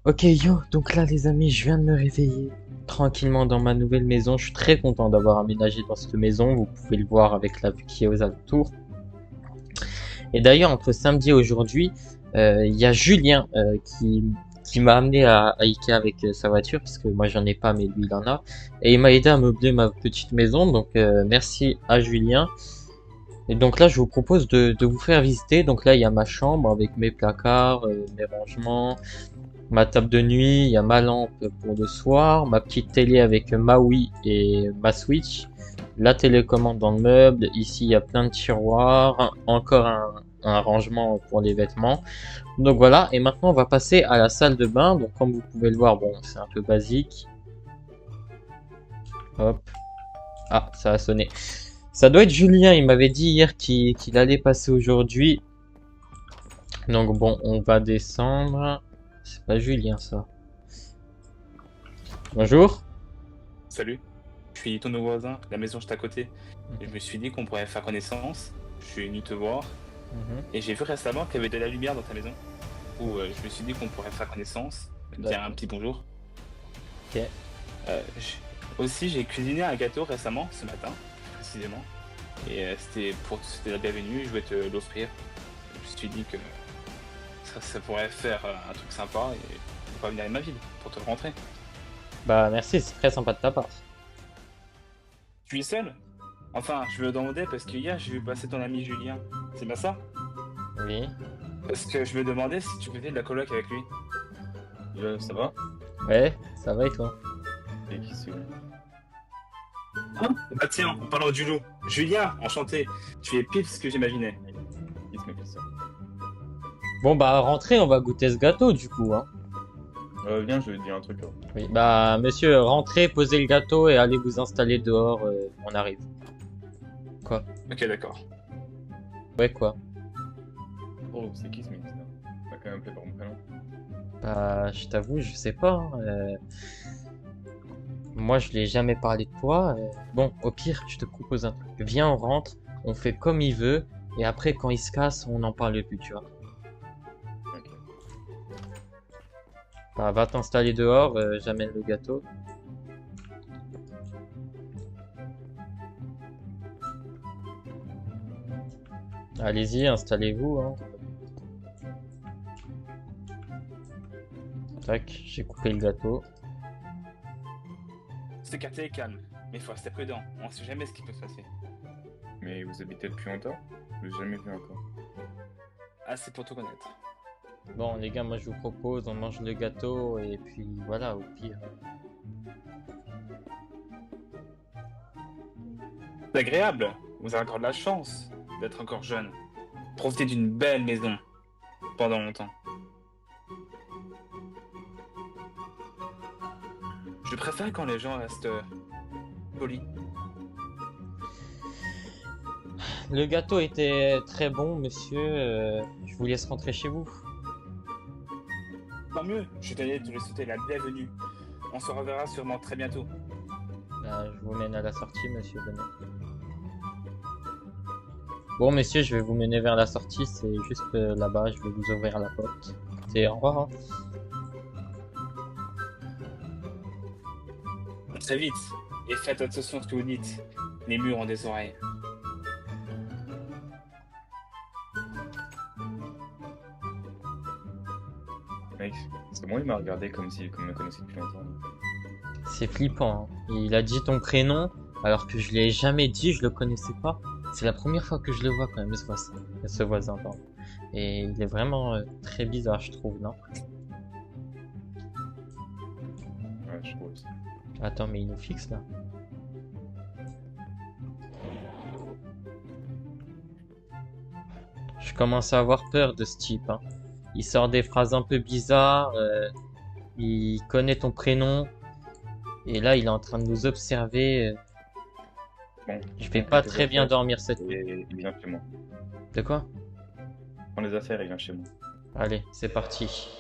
Ok yo, donc là les amis, je viens de me réveiller tranquillement dans ma nouvelle maison. Je suis très content d'avoir aménagé dans cette maison. Vous pouvez le voir avec la vue qui est aux alentours. Et d'ailleurs, entre samedi et aujourd'hui, il y a Julien qui m'a amené à Ikea avec sa voiture, parce que moi j'en ai pas, mais lui il en a. Et il m'a aidé à meubler ma petite maison, donc merci à Julien. Et donc là, je vous propose de vous faire visiter. Donc là, il y a ma chambre avec mes placards, mes rangements, ma table de nuit, il y a ma lampe pour le soir, ma petite télé avec ma Wii et ma Switch, la télécommande dans le meuble, ici il y a plein de tiroirs, encore un rangement pour les vêtements. Donc voilà, et maintenant on va passer à la salle de bain. Donc comme vous pouvez le voir, bon, c'est un peu basique. Hop. Ah, ça a sonné. Ça doit être Julien, il m'avait dit hier qu'il allait passer aujourd'hui. Donc bon, on va descendre. C'est pas Julien ça. Bonjour. Salut, je suis ton nouveau voisin, la maison juste à côté. Et je me suis dit qu'on pourrait faire connaissance. Je suis venu te voir Mhm. et j'ai vu récemment qu'il y avait de la lumière dans ta maison. Je me suis dit qu'on pourrait faire connaissance, dire un D'accord. petit bonjour. Ok. Aussi, j'ai cuisiné un gâteau récemment, ce matin, précisément. C'était la bienvenue, je voulais te l'offrir. Je me suis dit que ça pourrait faire un truc sympa et on va venir à ma ville pour te le rentrer. Bah merci, c'est très sympa de ta part. Tu es seul? Enfin, je me demandais parce que hier j'ai vu passer ton ami Julien. C'est bien ça? Oui. Parce que je me demandais si tu faisais de la coloc avec lui. Ça va? Ouais, ça va et toi? Et qui c'est? Bah tiens, en parlant du loup, Julien, enchanté. Tu es pile ce que j'imaginais. Qui se met fait ça? Bon bah rentrez, on va goûter ce gâteau du coup, hein. Viens, je vais te dire un truc là. Oui, bah monsieur, rentrez, posez le gâteau et allez vous installer dehors, on arrive. Quoi? Ok, d'accord. Ouais quoi? Oh, c'est qui ce mec là? T'as quand même appelé par mon prénom. Bah je t'avoue, je sais pas, hein, moi je l'ai jamais parlé de toi. Bon, au pire, je te propose un truc. Viens, on rentre, on fait comme il veut, et après quand il se casse, on n'en parle plus, tu vois. Ok. Bah va t'installer dehors, j'amène le gâteau. Allez-y, installez-vous, hein. Tac, j'ai coupé le gâteau. Ce quartier est calme, mais il faut rester prudent. On sait jamais ce qui peut se passer. Mais vous habitez depuis longtemps? Je l'ai jamais vu encore. Ah, c'est pour te connaître. Bon, les gars, moi je vous propose, on mange le gâteau et puis voilà, au pire. C'est agréable. Vous avez encore de la chance d'être encore jeune. Profitez d'une belle maison pendant longtemps. Je préfère quand les gens restent polis. Le gâteau était très bon, monsieur. Je vous laisse rentrer chez vous. Tant mieux, je tenais de te souhaiter la bienvenue. On se reverra sûrement très bientôt. Je vous mène à la sortie, monsieur. Venez. Bon, monsieur, je vais vous mener vers la sortie. C'est juste là-bas. Je vais vous ouvrir la porte. C'est au revoir, hein. Très vite, et faites attention à ce que vous dites. Les murs ont des oreilles. Mec, c'est bon, il m'a regardé comme il me connaissait depuis longtemps. C'est flippant, hein. Il a dit ton prénom alors que je l'ai jamais dit. Je le connaissais pas. C'est la première fois que je le vois quand même, ce voisin, pardon. Et il est vraiment très bizarre, je trouve, non? Ouais, je trouve aussi. Attends, mais il nous fixe là. Je commence à avoir peur de ce type, hein. Il sort des phrases un peu bizarres, il connaît ton prénom, et là il est en train de nous observer. Bon, Je vais prends pas tes très bien affaires dormir cette nuit. et il vient chez moi. De quoi? Prends les affaires et viens chez moi. Allez, c'est parti.